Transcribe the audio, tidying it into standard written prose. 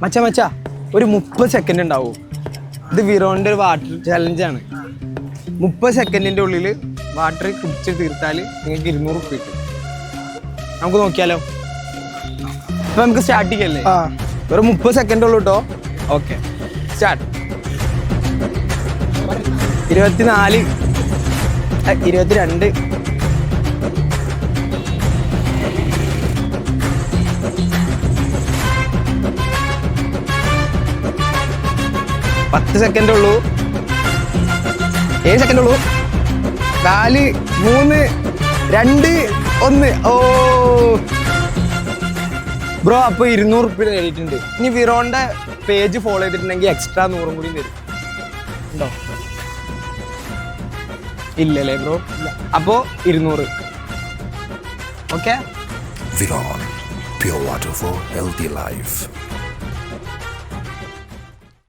മച്ചാ ഒരു 30 സെക്കൻഡ് ഉണ്ടാവും. ഇത് വിറോണിന്റെ ഒരു വാട്ടർ ചലഞ്ചാണ്. 30 സെക്കൻഡിന്റെ ഉള്ളിൽ വാട്ടർ കുടിച്ച് തീർത്താൽ നിങ്ങൾക്ക് 200 റുപ്യ കിട്ടും. നമുക്ക് നോക്കിയാലോ? അപ്പൊ നമുക്ക് സ്റ്റാർട്ട് ചെയ്യല്ലേ? വെറും 30 സെക്കൻഡ് ഉള്ളൂ കേട്ടോ. Okay, start. 24 22 10 സെക്കൻഡ് ഉള്ളൂ. 7 സെക്കൻഡ് ഉള്ളൂ. 4 3 2 1. ഓ ബ്രോ, അപ്പൊ 200 റുപ്യ നേടിയിട്ടുണ്ട്. ഇനി വിറോന്റെ പേജ് ഫോളോ ചെയ്തിട്ടുണ്ടെങ്കിൽ എക്സ്ട്രാ 100 കൂടി തരും. ഉണ്ടോ? ഇല്ലല്ലേ ബ്രോ? അപ്പോ 200. Okay. Viron, pure water for healthy life.